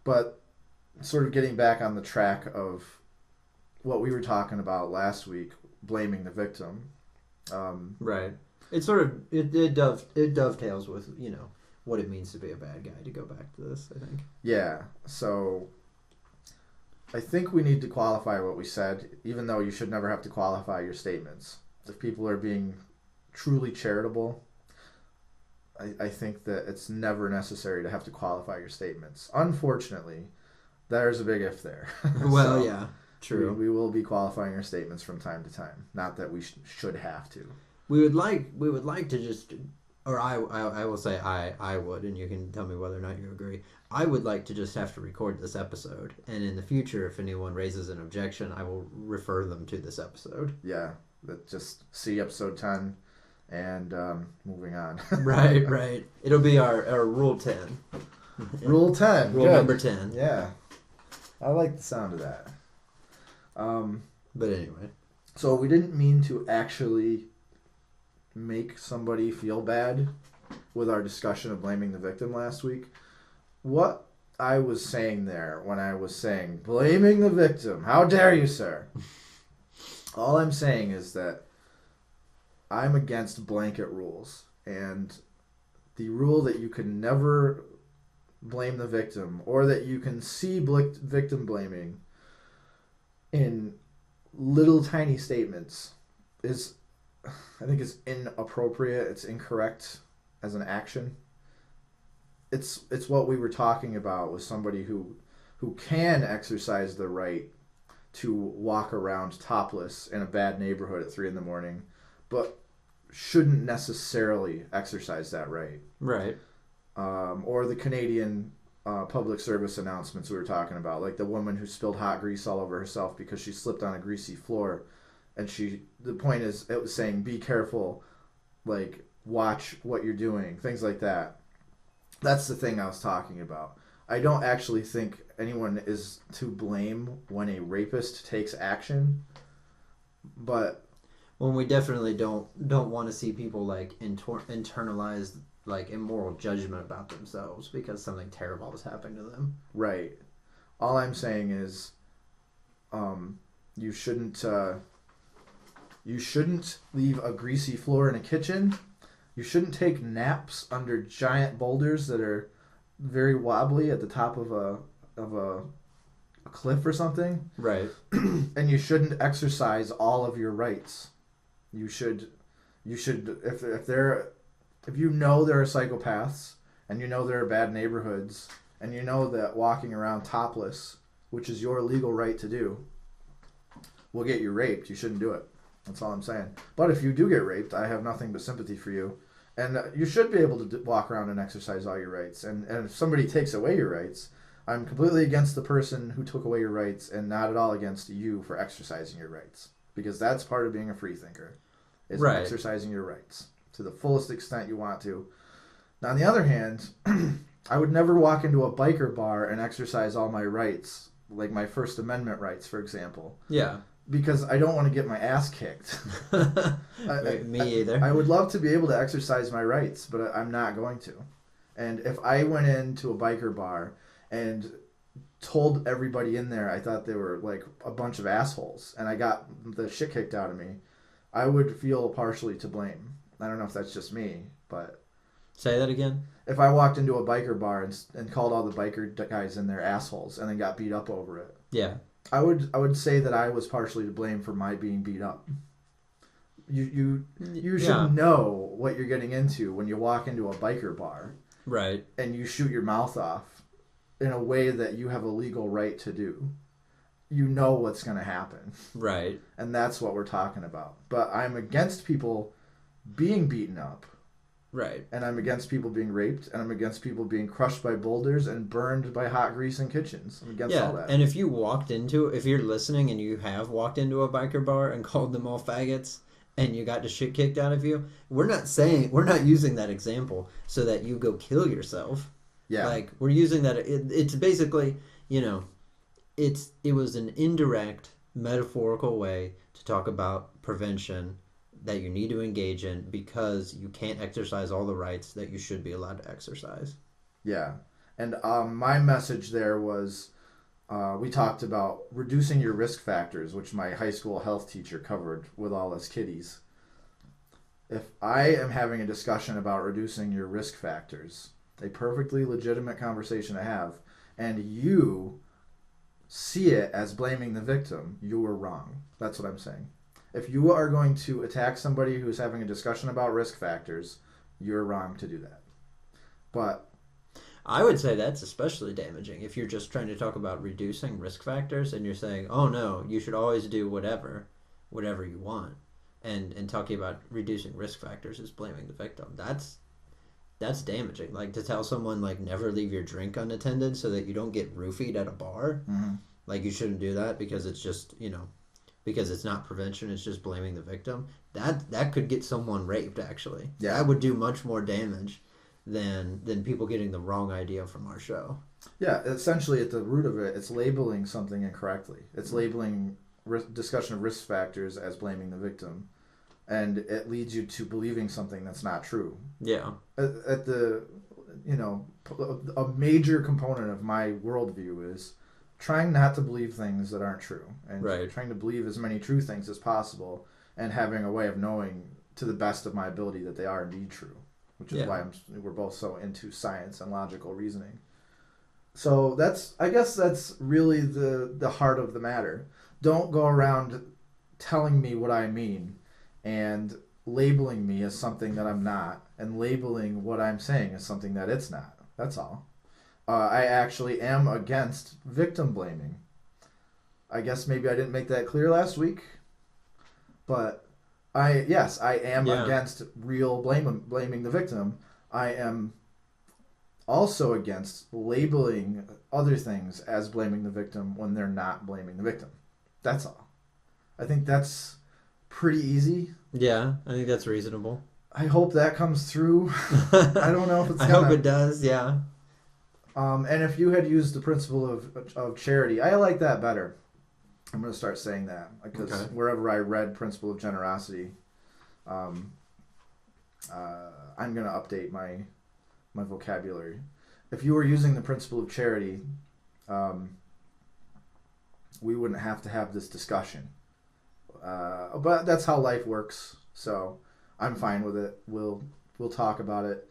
But sort of getting back on the track of what we were talking about last week, blaming the victim. Right. It sort of it dovetails with what it means to be a bad guy. To go back to this, I think. Yeah. So I think we need to qualify what we said, even though you should never have to qualify your statements. If people are being truly charitable, I think that it's never necessary to have to qualify your statements. Unfortunately, there's a big if there. Well, yeah, true. We will be qualifying our statements from time to time. Not that we should have to. We would like to just, or I will say I would, and you can tell me whether or not you agree. I would like to just have to record this episode, and in the future, if anyone raises an objection, I will refer them to this episode. Yeah, just see episode 10, and moving on. Right. It'll be our Rule 10. Rule 10. Rule Good. number 10. Yeah. I like the sound of that. But anyway. So we didn't mean to actually make somebody feel bad with our discussion of blaming the victim last week. What I was saying there when I was saying blaming the victim, how dare you, sir? All I'm saying is that I'm against blanket rules, and the rule that you can never blame the victim, or that you can see victim blaming in little tiny statements, is, I think, is inappropriate. It's incorrect as an action. It's what we were talking about with somebody who can exercise the right to walk around topless in a bad neighborhood at 3 a.m, but shouldn't necessarily exercise that right. Right. Or the Canadian public service announcements we were talking about, like the woman who spilled hot grease all over herself because she slipped on a greasy floor, and the point is, it was saying, be careful, like, watch what you're doing, things like that. That's the thing I was talking about. I don't actually think anyone is to blame when a rapist takes action, but well, we definitely don't want to see people like internalize like immoral judgment about themselves because something terrible has happened to them. Right. All I'm saying is, you shouldn't leave a greasy floor in a kitchen. You shouldn't take naps under giant boulders that are very wobbly at the top of a cliff or something. Right. And you shouldn't exercise all of your rights. You should if you know there are psychopaths, and you know there are bad neighborhoods, and you know that walking around topless, which is your legal right to do, will get you raped, you shouldn't do it. That's all I'm saying. But if you do get raped, I have nothing but sympathy for you. And you should be able to walk around and exercise all your rights. And if somebody takes away your rights, I'm completely against the person who took away your rights, and not at all against you for exercising your rights. Because that's part of being a free thinker, is right. Exercising your rights to the fullest extent you want to. Now, on the other hand, I would never walk into a biker bar and exercise all my rights, like my First Amendment rights, for example. Yeah. Because I don't want to get my ass kicked. Me either. I would love to be able to exercise my rights, but I'm not going to. And if I went into a biker bar and told everybody in there I thought they were like a bunch of assholes, and I got the shit kicked out of me, I would feel partially to blame. I don't know if that's just me, but... Say that again? If I walked into a biker bar and called all the biker guys in there assholes and then got beat up over it. Yeah. I would say that I was partially to blame for my being beat up. You should know what you're getting into when you walk into a biker bar. Right. And you shoot your mouth off in a way that you have a legal right to do. You know what's going to happen. Right. And that's what we're talking about. But I'm against people being beaten up. Right. And I'm against people being raped, and I'm against people being crushed by boulders and burned by hot grease in kitchens. I'm against all that. And if you're listening and you have walked into a biker bar and called them all faggots and you got the shit kicked out of you, we're not using that example so that you go kill yourself. Yeah. Like, we're using that, it's basically, it was an indirect, metaphorical way to talk about prevention that you need to engage in because you can't exercise all the rights that you should be allowed to exercise. Yeah. And my message there was we talked about reducing your risk factors, which my high school health teacher covered with all us kiddies. If I am having a discussion about reducing your risk factors, a perfectly legitimate conversation to have, and you see it as blaming the victim, you were wrong. That's what I'm saying. If you are going to attack somebody who's having a discussion about risk factors, you're wrong to do that. But I would say that's especially damaging if you're just trying to talk about reducing risk factors and you're saying, oh no, you should always do whatever you want. And talking about reducing risk factors is blaming the victim. That's damaging. Like to tell someone like never leave your drink unattended so that you don't get roofied at a bar. mm-hmm. Like you shouldn't do that because it's just, because it's not prevention, it's just blaming the victim. That could get someone raped actually. Yeah. That would do much more damage than people getting the wrong idea from our show. Yeah, essentially at the root of it, it's labeling something incorrectly. It's labeling discussion of risk factors as blaming the victim. And it leads you to believing something that's not true. Yeah. At the, a major component of my worldview is trying not to believe things that aren't true. And right. Trying to believe as many true things as possible and having a way of knowing to the best of my ability that they are indeed true. Which is why we're both so into science and logical reasoning. So I guess that's really the heart of the matter. Don't go around telling me what I mean and labeling me as something that I'm not, and labeling what I'm saying as something that it's not. That's all. I actually am against victim blaming. I guess maybe I didn't make that clear last week, but I am against real blaming the victim. I am also against labeling other things as blaming the victim when they're not blaming the victim. That's all. I think that's pretty easy. Yeah, I think that's reasonable. I hope that comes through. I don't know if it's I hope it does, yeah. And if you had used the principle of charity, I like that better. I'm going to start saying that because wherever I read principle of generosity, I'm going to update my vocabulary. If you were using the principle of charity, we wouldn't have to have this discussion. But that's how life works, so I'm fine with it. We'll talk about it.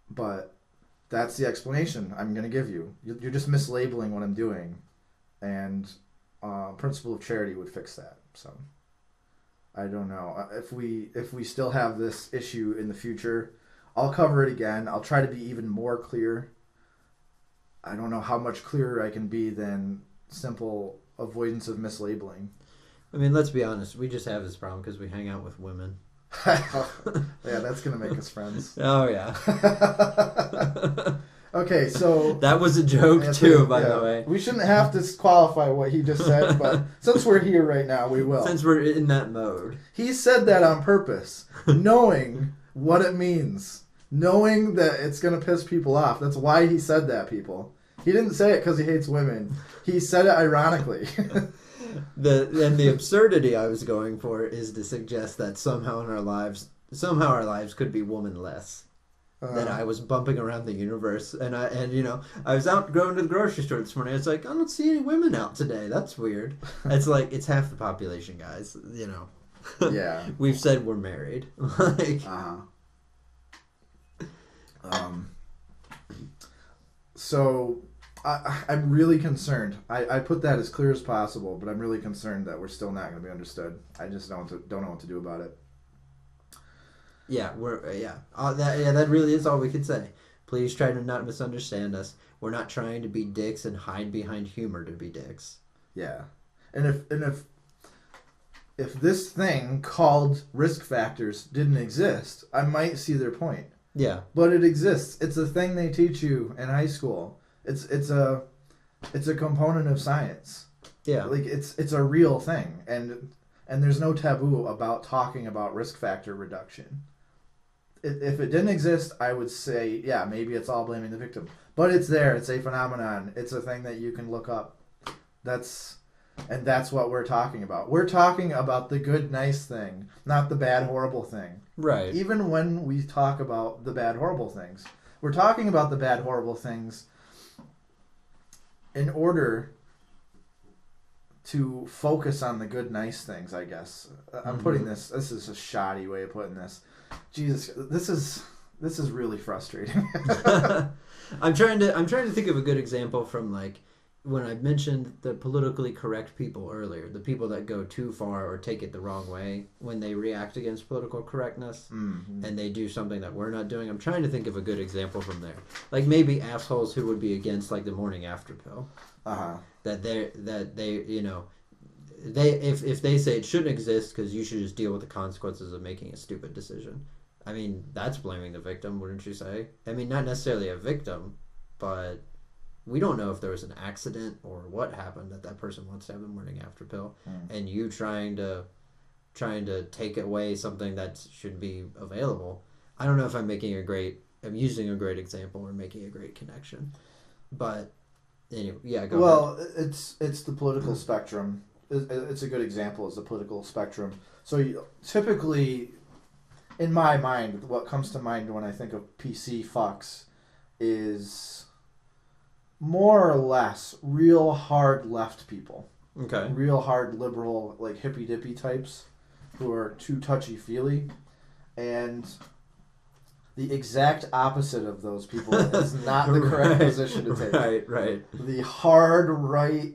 But that's the explanation I'm going to give you. You're just mislabeling what I'm doing, and principle of charity would fix that. So I don't know if we still have this issue in the future. I'll cover it again. I'll try to be even more clear. I don't know how much clearer I can be than simple avoidance of mislabeling. I mean, let's be honest. We just have this problem because we hang out with women. Yeah, that's going to make us friends. Oh, yeah. Okay, so... That was a joke, too, by the way. We shouldn't have to qualify what he just said, but since we're here right now, we will. Since we're in that mode. He said that on purpose, knowing what it means. Knowing that it's going to piss people off. That's why he said that, people. He didn't say it because he hates women. He said it ironically. The absurdity I was going for is to suggest that somehow our lives could be womanless. That I was bumping around the universe, and I was out going to the grocery store this morning. It's like, I don't see any women out today. That's weird. It's like it's half the population, guys. Yeah. We've said we're married. Like. So. I'm really concerned. I put that as clear as possible, but I'm really concerned that we're still not going to be understood. I just don't know what to do about it. Yeah, that really is all we could say. Please try to not misunderstand us. We're not trying to be dicks and hide behind humor to be dicks. Yeah, and if this thing called risk factors didn't exist, I might see their point. Yeah, but it exists. It's a thing they teach you in high school. It's a component of science. Yeah. Like it's a real thing, and there's no taboo about talking about risk factor reduction. If it didn't exist, I would say, yeah, maybe it's all blaming the victim. But it's there. It's a phenomenon. It's a thing that you can look up. That's what we're talking about. We're talking about the good, nice thing, not the bad, horrible thing. Right. Even when we talk about the bad, horrible things, We're talking about the bad, horrible things in order to focus on the good, nice things, I guess. I'm putting this is a shoddy way of putting this. Jesus, this is really frustrating. I'm trying to think of a good example from like when I mentioned the politically correct people earlier, the people that go too far or take it the wrong way when they react against political correctness and they do something that we're not doing. I'm trying to think of a good example from there. Like maybe assholes who would be against like the morning after pill. That they you know, if they say it shouldn't exist because you should just deal with the consequences of making a stupid decision. I mean, that's blaming the victim, wouldn't you say? I mean, not necessarily a victim, but we don't know if there was an accident or what happened that person wants to have the morning after pill, and you trying to take away something that should be available. I don't know if I'm using a great example or making a great connection, but anyway, yeah, go ahead. Well, it's the political spectrum. It's a good example is the political spectrum. So typically, in my mind, what comes to mind when I think of PC fucks is more or less real hard left people. Okay. Real hard liberal, like hippy dippy types who are too touchy feely. And the exact opposite of those people is not the correct position to take. Right. The hard right,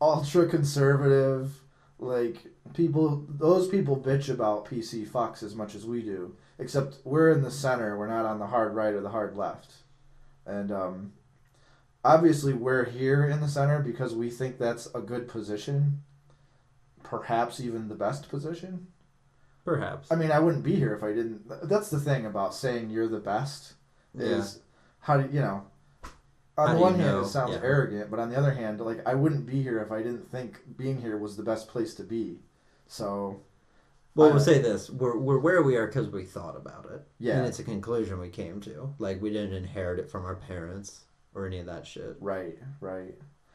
ultra conservative, like those people bitch about PC fucks as much as we do. Except we're in the center, we're not on the hard right or the hard left. And obviously we're here in the center because we think that's a good position. Perhaps even the best position. Perhaps. I mean, I wouldn't be here if I didn't. That's the thing about saying you're the best is how do you know? On the one hand, it sounds arrogant, but on the other hand, like I wouldn't be here if I didn't think being here was the best place to be. So, well, we'll say this: we're where we are because we thought about it. Yeah, and it's a conclusion we came to. Like we didn't inherit it from our parents or any of that shit. Right.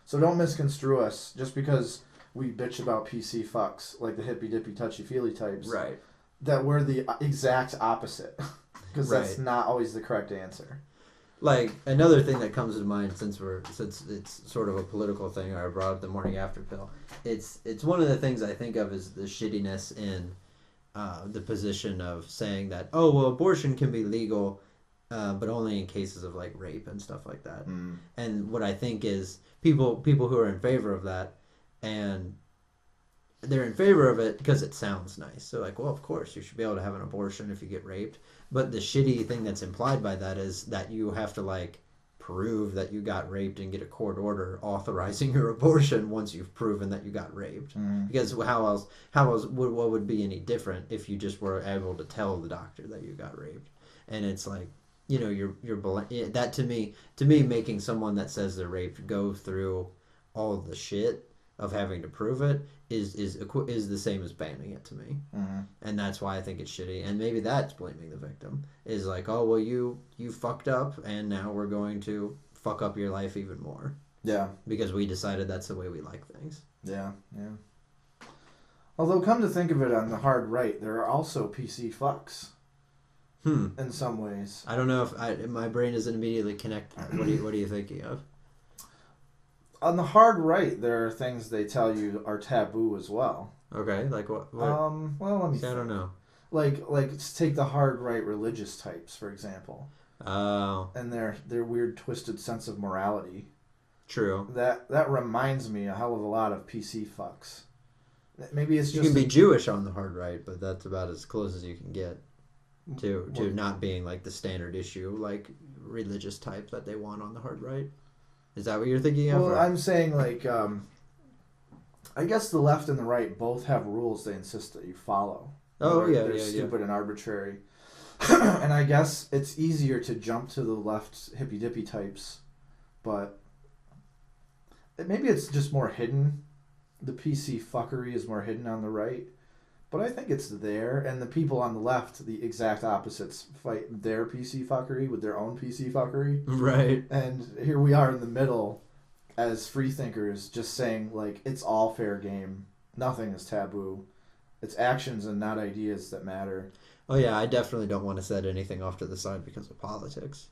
So don't misconstrue us just because we bitch about PC fucks, like the hippy dippy touchy feely types. Right. That we're the exact opposite, because that's not always the correct answer. Like another thing that comes to mind since it's sort of a political thing, or I brought up the morning after pill. It's one of the things I think of as the shittiness in the position of saying that abortion can be legal, but only in cases of like rape and stuff like that. And what I think is people who are in favor of that, and they're in favor of it because it sounds nice. So like, well, of course you should be able to have an abortion if you get raped. But the shitty thing that's implied by that is that you have to like prove that you got raped and get a court order authorizing your abortion once you've proven that you got raped. Because how else what would be any different if you just were able to tell the doctor that you got raped? And it's like, you know, you're that to me making someone that says they're raped go through all the shit of having to prove it is the same as banning it to me. And that's why I think it's shitty. And maybe that's blaming the victim. Is like, oh, well, you fucked up, and now we're going to fuck up your life even more. Yeah. Because we decided that's the way we like things. Yeah. Although, come to think of it, on the hard right, there are also PC fucks. In some ways. I don't know if my brain doesn't immediately connect that. What are you thinking of? On the hard right, there are things they tell you are taboo as well. Okay, like what? Well, let me. See, I don't know. Like, let's take the hard right religious types, for example. Oh. And their weird, twisted sense of morality. True. That reminds me a hell of a lot of PC fucks. Maybe it's just you can be Jewish on the hard right, but that's about as close as you can get to not being like the standard issue, like religious type that they want on the hard right. Is that what you're thinking of? Well, I'm saying, like, I guess the left and the right both have rules they insist that you follow. They're stupid and arbitrary. And I guess it's easier to jump to the left hippy-dippy types, but maybe it's just more hidden. The PC fuckery is more hidden on the right. But I think it's there, and the people on the left, the exact opposites, fight their PC fuckery with their own PC fuckery. Right. And here we are in the middle as free thinkers just saying, like, it's all fair game. Nothing is taboo. It's actions and not ideas that matter. Oh, yeah, I definitely don't want to set anything off to the side because of politics.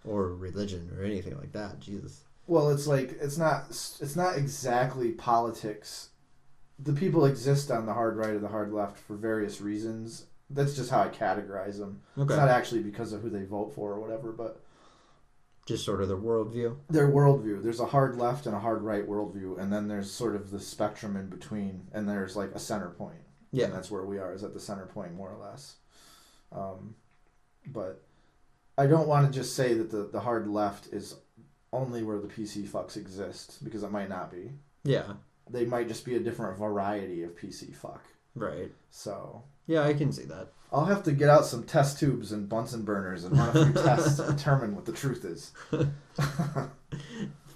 or religion or anything like that. Jesus. Well, it's like it's not exactly politics. The people exist on the hard right or the hard left for various reasons. That's just how I categorize them. Okay. It's not actually because of who they vote for or whatever, but just sort of their worldview. Their worldview. There's a hard left and a hard right worldview, and then there's sort of the spectrum in between, and there's like a center point. Yeah, and that's where we are, is at the center point, more or less. But I don't want to just say that the hard left is only where the PC fucks exist, because it might not be. Yeah. They might just be a different variety of PC fuck. Right. So. Yeah, I can see that. I'll have to get out some test tubes and Bunsen burners and run a few tests to determine what the truth is.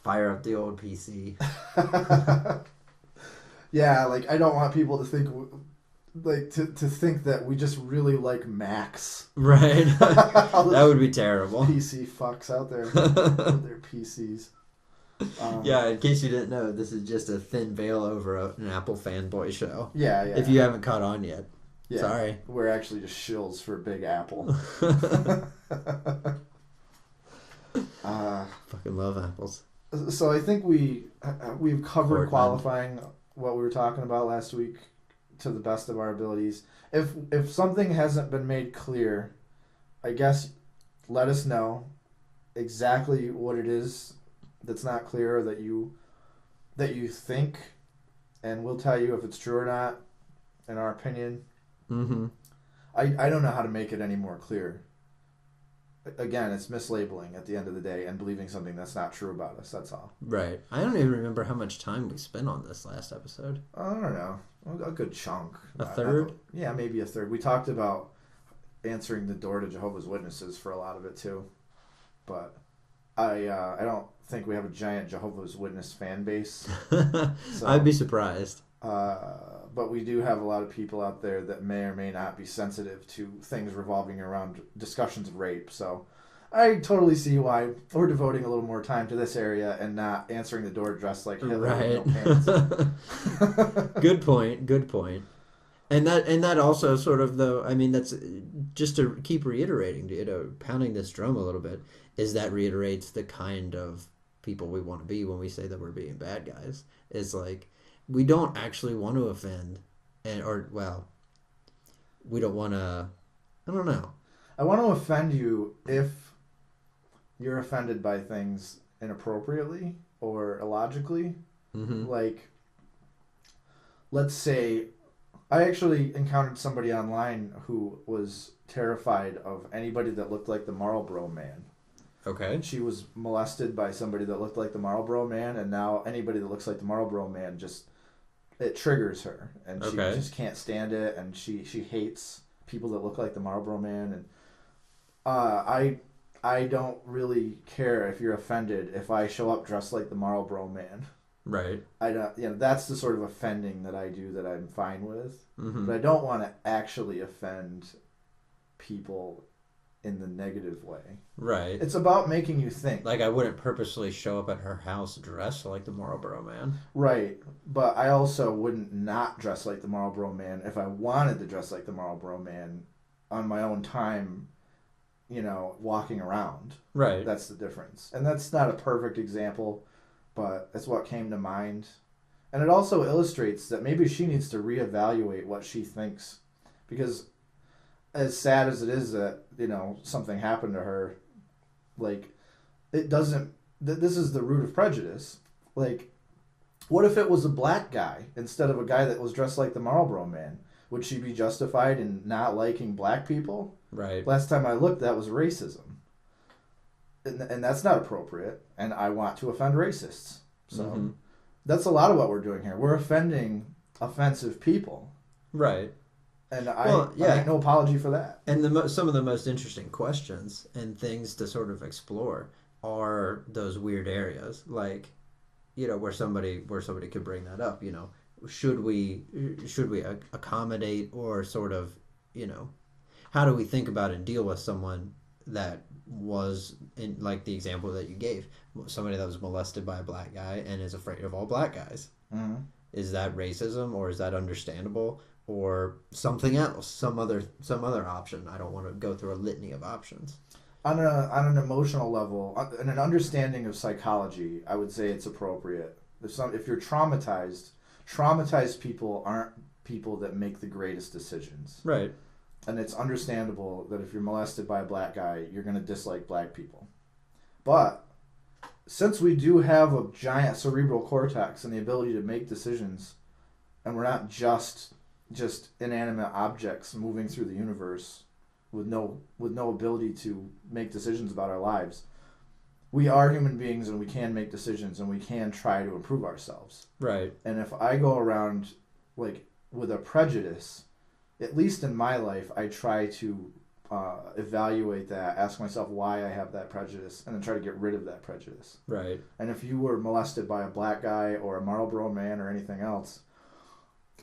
Fire up the old PC. Yeah, like, I don't want people to think, like, to think that we just really like Macs. Right. That would be terrible. PC fucks out there with their PCs. Yeah, in case you didn't know, this is just a thin veil over an Apple fanboy show. Yeah, yeah. If you haven't caught on yet. Yeah, sorry. We're actually just shills for Big Apple. Fucking love apples. So I think we've covered qualifying what we were talking about last week to the best of our abilities. If something hasn't been made clear, I guess let us know exactly what it is that's not clear, that you think, and we'll tell you if it's true or not, in our opinion. Mm-hmm. I don't know how to make it any more clear. Again, it's mislabeling at the end of the day and believing something that's not true about us. That's all. Right. I don't even remember how much time we spent on this last episode. I don't know. A good chunk. A third? Yeah, maybe a third. We talked about answering the door to Jehovah's Witnesses for a lot of it too. But I don't think we have a giant Jehovah's Witness fan base. So, I'd be surprised. But we do have a lot of people out there that may or may not be sensitive to things revolving around discussions of rape. So I totally see why we're devoting a little more time to this area and not answering the door dressed like Hitler with no pants. Good point. And that also sort of, though, I mean, that's just to keep reiterating, pounding this drum a little bit, is that reiterates the kind of people we want to be when we say that we're being bad guys. It's like, we don't actually want to offend, we don't want to, I don't know. I want to offend you if you're offended by things inappropriately or illogically. Mm-hmm. Like, let's say, I actually encountered somebody online who was terrified of anybody that looked like the Marlboro Man. Okay. She was molested by somebody that looked like the Marlboro Man, and now anybody that looks like the Marlboro Man it triggers her, and she just can't stand it, and she hates people that look like the Marlboro Man, and I don't really care if you're offended if I show up dressed like the Marlboro Man. Right. I don't, that's the sort of offending that I do that I'm fine with, but I don't want to actually offend people in the negative way. Right. It's about making you think. Like, I wouldn't purposely show up at her house dressed like the Marlboro Man. Right. But I also wouldn't not dress like the Marlboro Man if I wanted to dress like the Marlboro Man on my own time, walking around. Right. That's the difference. And that's not a perfect example, but it's what came to mind. And it also illustrates that maybe she needs to reevaluate what she thinks. Because as sad as it is that, something happened to her, like, it doesn't, this is the root of prejudice. Like, what if it was a black guy instead of a guy that was dressed like the Marlboro Man? Would she be justified in not liking black people? Right. Last time I looked, that was racism. And that's not appropriate, and I want to offend racists. So that's a lot of what we're doing here. We're offending offensive people. Right. And I make no apology for that. And some of the most interesting questions and things to sort of explore are those weird areas, like, where somebody could bring that up. Should we accommodate, or sort of, how do we think about and deal with someone that was, in like the example that you gave, somebody that was molested by a black guy and is afraid of all black guys? Mm-hmm. Is that racism, or is that understandable? Or something else, some other option? I don't want to go through a litany of options. On an emotional level, and an understanding of psychology, I would say it's appropriate. If you're traumatized people aren't people that make the greatest decisions. Right. And it's understandable that if you're molested by a black guy, you're going to dislike black people. But since we do have a giant cerebral cortex and the ability to make decisions, and we're not just inanimate objects moving through the universe with no ability to make decisions about our lives, we are human beings and we can make decisions and we can try to improve ourselves. Right. And if I go around like with a prejudice, at least in my life, I try to evaluate that, ask myself why I have that prejudice, and then try to get rid of that prejudice. Right. And if you were molested by a black guy or a Marlboro man or anything else,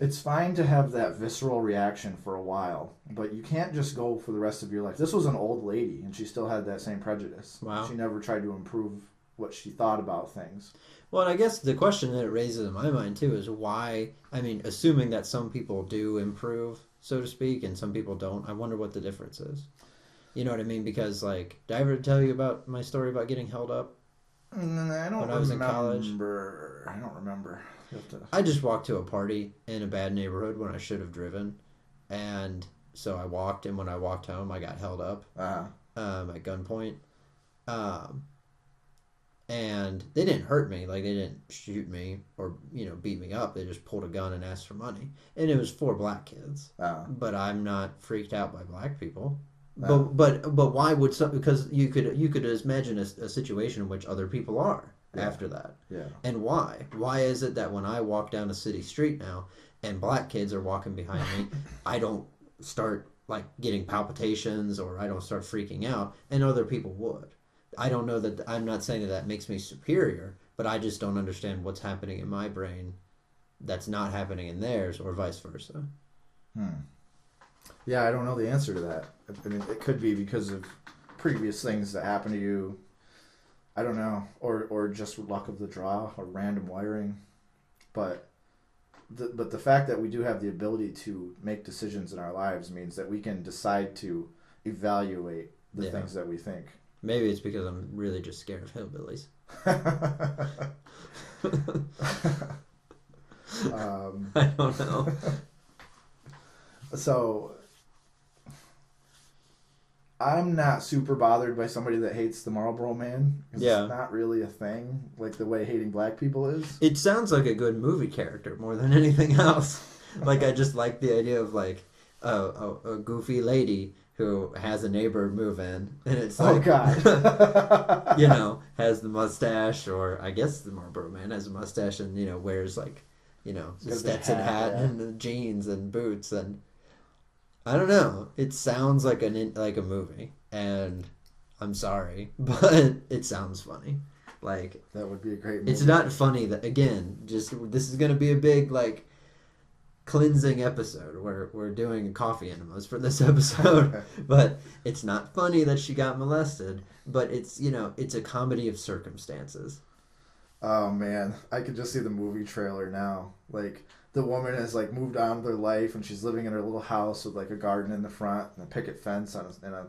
it's fine to have that visceral reaction for a while, but you can't just go for the rest of your life. This was an old lady, and she still had that same prejudice. Wow. She never tried to improve what she thought about things. Well, and I guess the question that it raises in my mind, too, is why, I mean, assuming that some people do improve, so to speak, and some people don't, I wonder what the difference is. You know what I mean? Because, like, did I ever tell you about my story about getting held up? I don't when I was in college? I don't remember. I just walked to a party in a bad neighborhood when I should have driven. And so I walked, and when I walked home, I got held up at gunpoint. And they didn't hurt me. Like, they didn't shoot me or, you know, beat me up. They just pulled a gun and asked for money. And it was 4 black kids. But I'm not freaked out by black people. But why would some? Because you could imagine a situation in which other people are after that. Yeah. And why? Why is it that when I walk down a city street now and black kids are walking behind me, I don't start like getting palpitations or I don't start freaking out, and other people would? I don't know that. I'm not saying that makes me superior, but I just don't understand what's happening in my brain that's not happening in theirs, or vice versa. Yeah, I don't know the answer to that. I mean, it could be because of previous things that happened to you. I don't know, or just luck of the draw or random wiring. But the fact that we do have the ability to make decisions in our lives means that we can decide to evaluate the things that we think. Maybe it's because I'm really just scared of hillbillies. I don't know. So I'm not super bothered by somebody that hates the Marlboro Man. Yeah. It's not really a thing, like the way hating black people is. It sounds like a good movie character more than anything else. Like, I just like the idea of, like, a goofy lady who has a neighbor move in, and it's like, oh God, you know, has the mustache, or I guess the Marlboro Man has a mustache, and, you know, wears, like, you know, the Stetson hat and the jeans and boots, and I don't know. It sounds like a movie, and I'm sorry, but it sounds funny. Like, that would be a great movie. It's not funny that, again, just this is gonna be a big, like, cleansing episode where we're doing coffee enemas for this episode. But it's not funny that she got molested, but it's, you know, it's a comedy of circumstances. Oh man, I could just see the movie trailer now. Like, the woman has like moved on with her life, and she's living in her little house with like a garden in the front and a picket fence on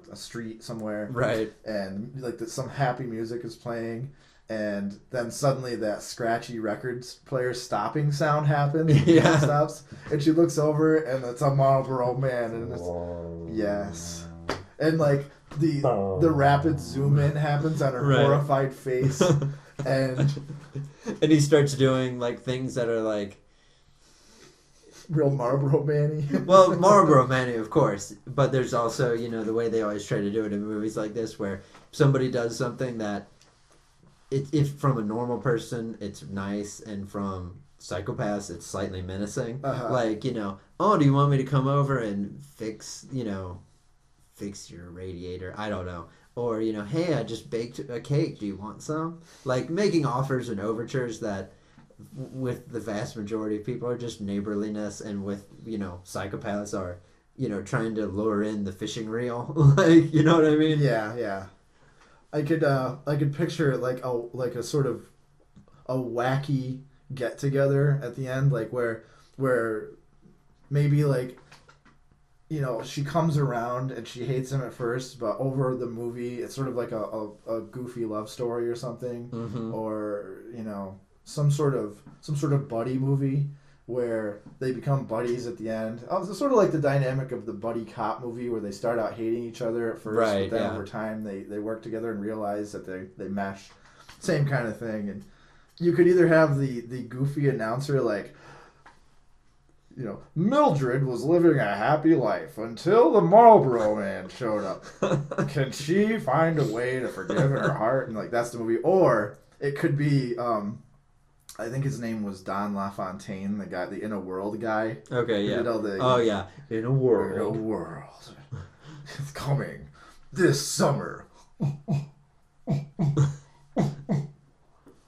a street somewhere. Right. And like some happy music is playing, and then suddenly that scratchy record player stopping sound happens. Yeah. Stops, and she looks over, and it's a Marlboro Man, and it's yes, and like the rapid zoom in happens on her horrified face, and he starts doing like things that are like real Marlboro Man-y. Well, Marlboro Man-y, of course, but there's also, you know, the way they always try to do it in movies like this, where somebody does something that if from a normal person it's nice, and from psychopaths it's slightly menacing. Like, you know, oh, do you want me to come over and fix your radiator? I don't know. Or, you know, hey, I just baked a cake, do you want some? Like, making offers and overtures that with the vast majority of people are just neighborliness, and with, you know, psychopaths are, you know, trying to lure in the fishing reel. Like, you know what I mean? Yeah. I could picture like a sort of a wacky get together at the end, like where maybe like you know, she comes around and she hates him at first, but over the movie, it's sort of like a goofy love story or something, or you know, some sort of buddy movie where they become buddies at the end. It's sort of like the dynamic of the buddy cop movie where they start out hating each other at first, Right, but then yeah. over time they work together and realize that they mesh. Same kind of thing. And you could either have the goofy announcer like, you know, Mildred was living a happy life until the Marlboro Man showed up. Can she find a way to forgive in her heart? And like that's the movie. Or it could be, I think his name was Don LaFontaine, the guy, the In a World guy. Okay, yeah. Yeah. In a In a world. world. It's coming this summer.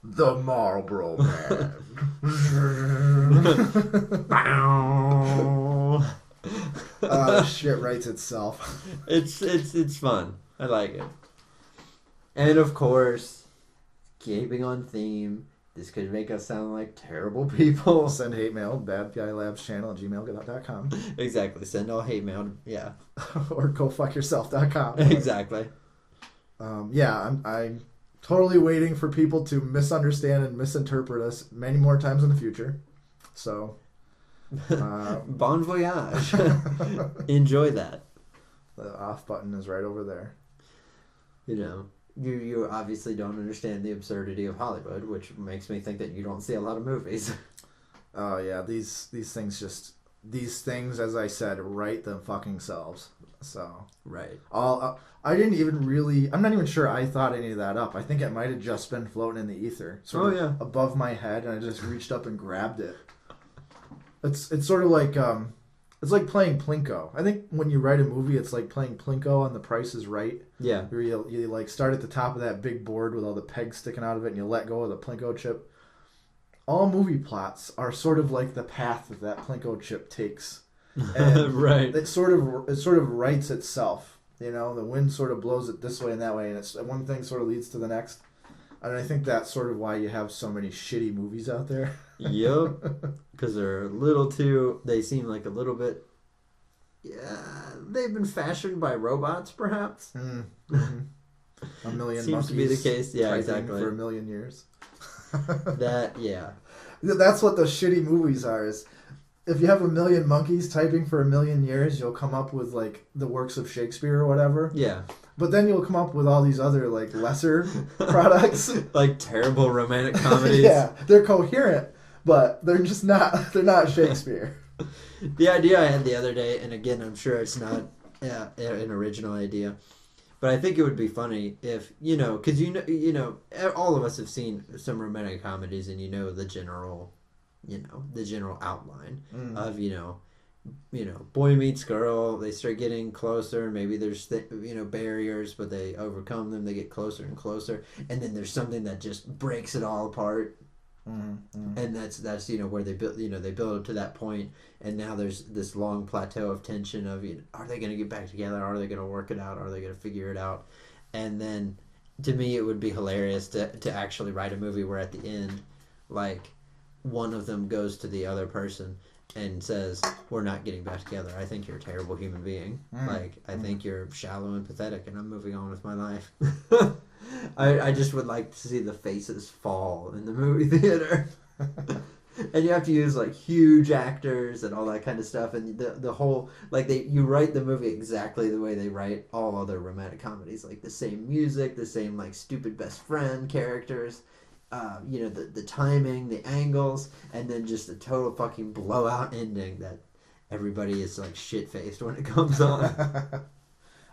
The Marlboro Man. Shit writes itself. It's fun. I like it. And of course, keeping on theme, this could make us sound like terrible people. Send hate mail, BadGuyLabsChannel at gmail.com. Exactly. Send all hate mail. Yeah. Or gofuckyourself.com. Exactly. I'm totally waiting for people to misunderstand and misinterpret us many more times in the future. So, Bon voyage. Enjoy that. The off button is right over there. You know, you obviously don't understand the absurdity of Hollywood, which makes me think that you don't see a lot of movies. Oh yeah, these things, as I said, write them fucking selves. So right. I didn't even really. I'm not even sure I thought any of that up. I think it might have just been floating in the ether, sort of above my head, and I just reached up and grabbed it. It's sort of like it's like playing Plinko. I think when you write a movie, it's like playing Plinko on The Price is Right. Yeah. Where you like start at the top of that big board with all the pegs sticking out of it, and you let go of the Plinko chip. All movie plots are sort of like the path that Plinko chip takes. And right. It sort of writes itself. You know, the wind sort of blows it this way and that way, and it's one thing sort of leads to the next. And I think that's sort of why you have so many shitty movies out there. Yep. Because they're a little too. They seem like a little bit. Yeah, they've been fashioned by robots, perhaps. Mm-hmm. A million seems monkeys to be the case. Yeah, exactly. For a million years. Yeah. That's what those shitty movies are. Is if you have a million monkeys typing for a million years, you'll come up with like the works of Shakespeare or whatever. Yeah. But then you'll come up with all these other like lesser products, like terrible romantic comedies. Yeah, they're coherent, but they're just not. They're not Shakespeare. The idea I had the other day, and again, I'm sure it's not an original idea, but I think it would be funny if because all of us have seen some romantic comedies, and the general outline of boy meets girl, they start getting closer, maybe there's barriers, but they overcome them, they get closer and closer, and then there's something that just breaks it all apart. Mm-hmm. And that's where they build they build up to that point, and now there's this long plateau of tension of are they going to get back together, are they going to work it out, are they going to figure it out? And then to me it would be hilarious to actually write a movie where at the end, like, one of them goes to the other person and says, we're not getting back together, I think you're a terrible human being, I think you're shallow and pathetic, and I'm moving on with my life. I just would like to see the faces fall in the movie theater. And you have to use like huge actors and all that kind of stuff, and the whole you write the movie exactly the way they write all other romantic comedies, like the same music, the same like stupid best friend characters, the timing, the angles, and then just a total fucking blowout ending that everybody is like shit faced when it comes on.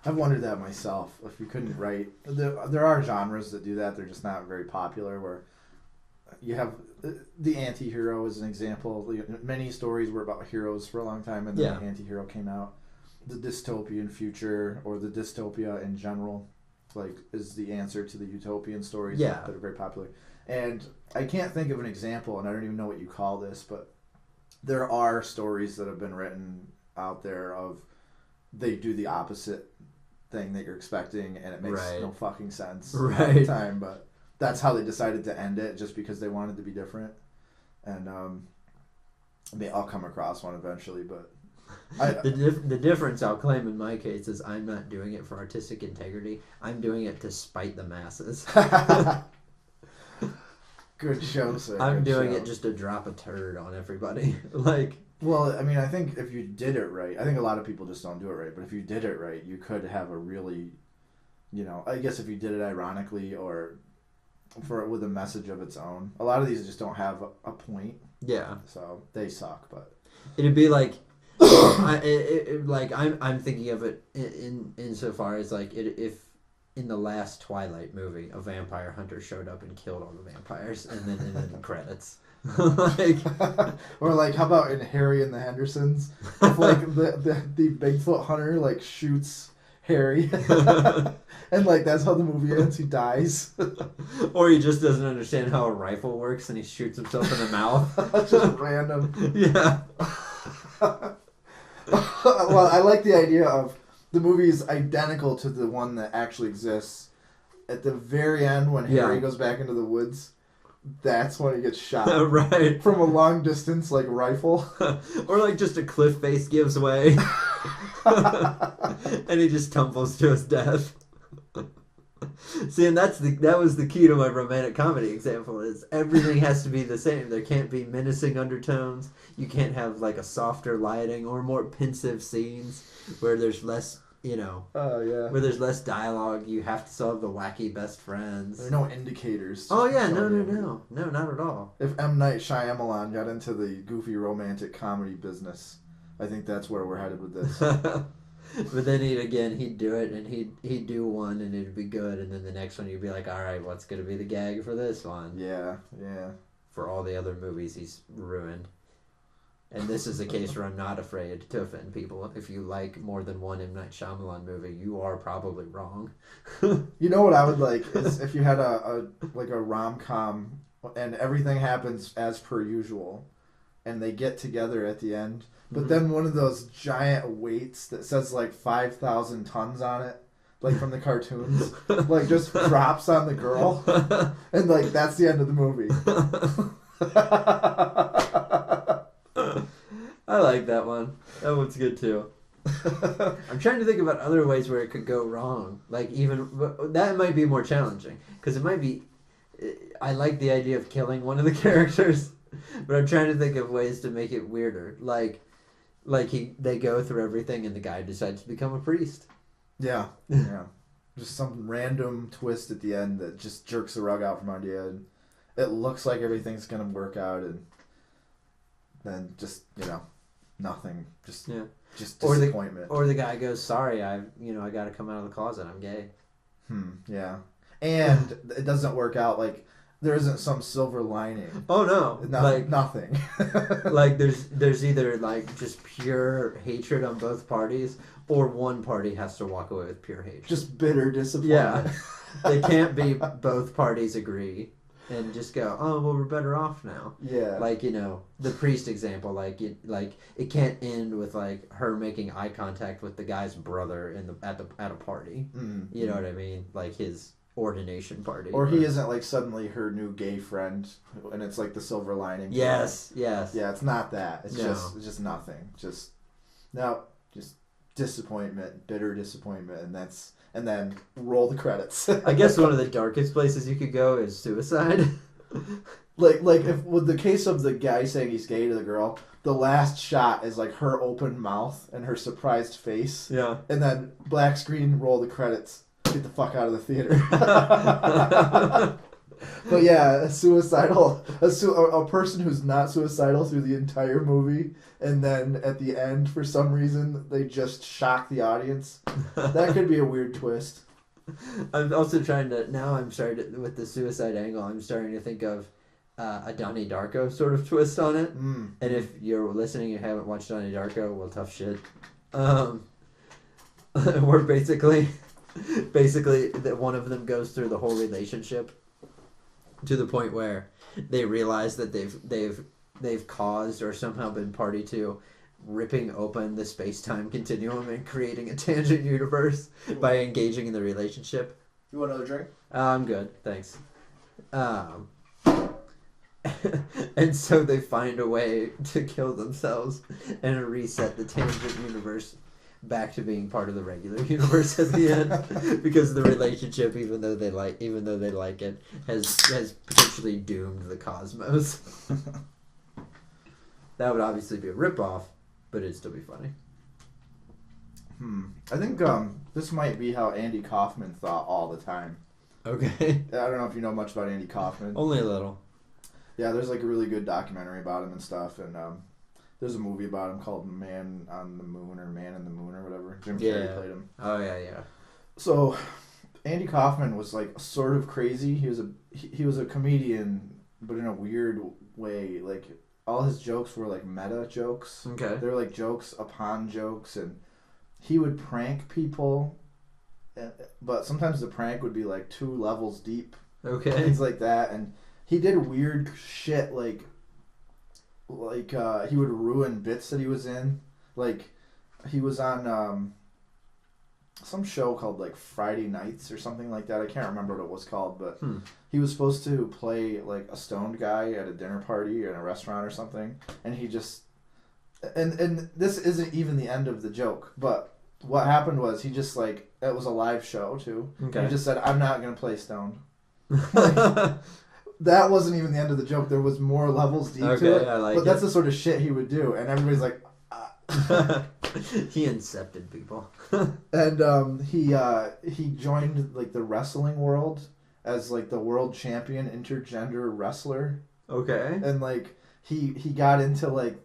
I've wondered that myself. If you couldn't write, there are genres that do that. They're just not very popular. Where you have the anti-hero as an example. Many stories were about heroes for a long time, and then the anti-hero came out. The dystopian future, or the dystopia in general, is the answer to the utopian stories that are very popular. And I can't think of an example, and I don't even know what you call this, but there are stories that have been written out there of they do the opposite thing that you're expecting, and it makes no fucking sense all the time, but that's how they decided to end it, just because they wanted to be different. And I'll come across one eventually, but The difference I'll claim in my case is I'm not doing it for artistic integrity. I'm doing it to spite the masses. Good show, sir. I'm doing show. it just to drop a turd on everybody. Like, well, I mean, I think if you did it right, I think a lot of people just don't do it right. But if you did it right, you could have a really, I guess if you did it ironically or with a message of its own. A lot of these just don't have a point. Yeah. So they suck, but it'd be like, I'm thinking of it insofar as like if in the last Twilight movie a vampire hunter showed up and killed all the vampires and then the credits. Like, or like how about in Harry and the Hendersons, if like the Bigfoot hunter like shoots Harry and like that's how the movie ends, he dies. Or he just doesn't understand how a rifle works and he shoots himself in the mouth. Just random. Yeah. Well, I like the idea of the movie is identical to the one that actually exists. At the very end, when Harry goes back into the woods, that's when he gets shot. Right. From a long distance, like, rifle. Or, like, just a cliff face gives way. And he just tumbles to his death. See, and that was the key to my romantic comedy example, is everything has to be the same. There can't be menacing undertones. You can't have, like, a softer lighting or more pensive scenes where there's less, where there's less dialogue. You have to still have the wacky best friends. There are no indicators. Oh, yeah, no, not at all. If M. Night Shyamalan got into the goofy romantic comedy business, I think that's where we're headed with this. But then he'd do it, and he'd do one, and it'd be good, and then the next one you'd be like, all right, what's going to be the gag for this one? Yeah. For all the other movies he's ruined. And this is a case where I'm not afraid to offend people. If you like more than one M. Night Shyamalan movie, you are probably wrong. You know what I would like is if you had a rom-com and everything happens as per usual, and they get together at the end. But then one of those giant weights that says like 5,000 tons on it, like from the cartoons, like just drops on the girl, and like that's the end of the movie. I like that one. That one's good too. I'm trying to think about other ways where it could go wrong. Like that might be more challenging because it might be. I like the idea of killing one of the characters, but I'm trying to think of ways to make it weirder. Like they go through everything and the guy decides to become a priest. Yeah. Just some random twist at the end that just jerks the rug out from under you. And it looks like everything's gonna work out, and then just nothing. Just disappointment. Or the guy goes, "Sorry, I got to come out of the closet. I'm gay." Yeah, and it doesn't work out. Like there isn't some silver lining. Oh no, like nothing. Like there's either like just pure hatred on both parties, or one party has to walk away with pure hatred. Just bitter disappointment. Yeah, they can't be both parties agree and just go, oh well, we're better off now. Yeah, like the priest example, like it can't end with like her making eye contact with the guy's brother at a party. Mm-hmm. You know what I mean? Like his ordination party. Or he isn't like suddenly her new gay friend, and it's like the silver lining. Yes. Yeah, it's not that. It's just nothing. Just disappointment, bitter disappointment, and then roll the credits. I guess one of the darkest places you could go is suicide. like if with the case of the guy saying he's gay to the girl, the last shot is like her open mouth and her surprised face. Yeah. And then black screen, roll the credits. Get the fuck out of the theater. But yeah, a person who's not suicidal through the entire movie, and then at the end, for some reason, they just shock the audience. That could be a weird twist. I'm also with the suicide angle, I'm starting to think of a Donnie Darko sort of twist on it. And if you're listening and haven't watched Donnie Darko, well, tough shit. Where basically that one of them goes through the whole relationship to the point where they realize that they've caused or somehow been party to ripping open the space-time continuum and creating a tangent universe by engaging in the relationship. You want another drink? I'm good, thanks. And so they find a way to kill themselves and reset the tangent universe back to being part of the regular universe at the end, because the relationship, even though they like it, has potentially doomed the cosmos. That would obviously be a ripoff, but it'd still be funny. I think this might be how Andy Kaufman thought all the time. Okay. I don't know if you know much about Andy Kaufman. Only a little. Yeah, there's like a really good documentary about him and stuff, and there's a movie about him called Man on the Moon or Man in the Moon or whatever. Jim Carrey played him. Oh yeah. So Andy Kaufman was like sort of crazy. He was a comedian, but in a weird way. Like all his jokes were like meta jokes. Okay. They were like jokes upon jokes, and he would prank people, but sometimes the prank would be like 2 levels deep. Okay. Things like that, and he did weird shit like he would ruin bits that he was in. Like he was on some show called like Friday Nights or something like that. I can't remember what it was called, but he was supposed to play like a stoned guy at a dinner party in a restaurant or something, and he just and this isn't even the end of the joke, but what happened was he just like, it was a live show too. Okay. He just said, "I'm not gonna play stoned." Like, that wasn't even the end of the joke. There was more levels deep to it. But that's the sort of shit he would do, and everybody's like, He incepted people. And he joined like the wrestling world as like the world champion intergender wrestler. Okay. And like he got into like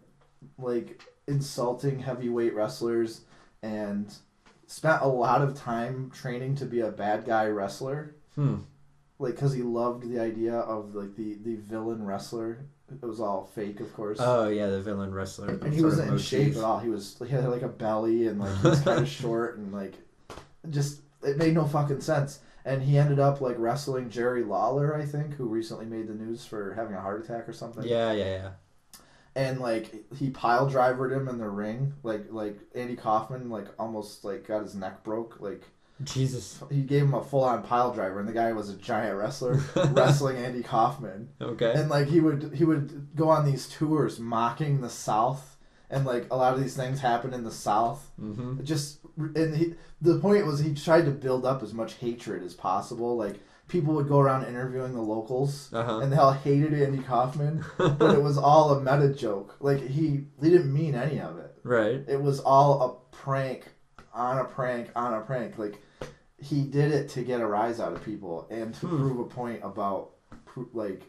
insulting heavyweight wrestlers and spent a lot of time training to be a bad guy wrestler. Like, because he loved the idea of like the villain wrestler. It was all fake, of course. Oh yeah, the villain wrestler. And he wasn't in shape at all. He had like a belly and like he was kind of short and like just it made no fucking sense. And he ended up like wrestling Jerry Lawler, I think, who recently made the news for having a heart attack or something. Yeah. And like he pile drivered him in the ring, like Andy Kaufman like almost like got his neck broke, like Jesus. He gave him a full on pile driver, and the guy was a giant wrestler wrestling Andy Kaufman. Okay. And like he would go on these tours mocking the South, and like a lot of these things happen in the South. Mm-hmm. The point was he tried to build up as much hatred as possible, like. People would go around interviewing the locals, and they all hated Andy Kaufman, but it was all a meta joke. Like, he didn't mean any of it. Right. It was all a prank on a prank on a prank. Like, he did it to get a rise out of people and to prove a point about, like,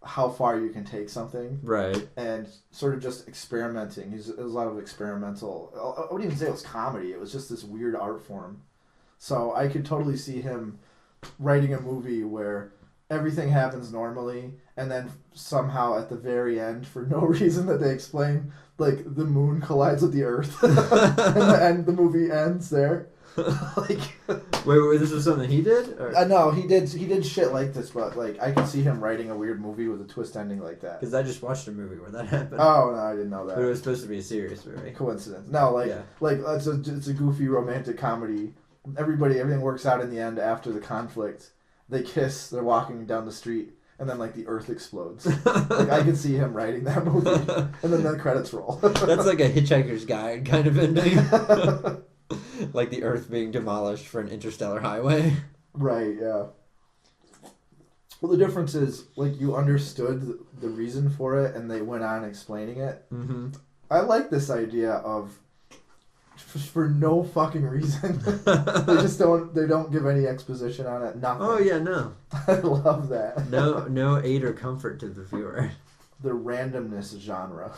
how far you can take something. Right. And sort of just experimenting. It was a lot of experimental. I wouldn't even say it was comedy. It was just this weird art form. So I could totally see him writing a movie where everything happens normally, and then somehow at the very end, for no reason that they explain, like the moon collides with the earth, and the movie ends there. Like, wait, this was something he did? No, he did shit like this, but like I can see him writing a weird movie with a twist ending like that. Because I just watched a movie where that happened. Oh no, I didn't know that. But it was supposed to be a serious movie. Coincidence? No, it's a goofy romantic comedy. Everything works out in the end after the conflict. They kiss, they're walking down the street, and then like the earth explodes. Like I can see him writing that movie, and then the credits roll. That's like a Hitchhiker's Guide kind of ending. Like the earth being demolished for an interstellar highway. Right, yeah. Well, the difference is, like, you understood the reason for it, and they went on explaining it. Mm-hmm. I like this idea of for no fucking reason. They don't give any exposition on it. Nothing. Oh yeah, no. I love that. No aid or comfort to the viewer. The randomness genre.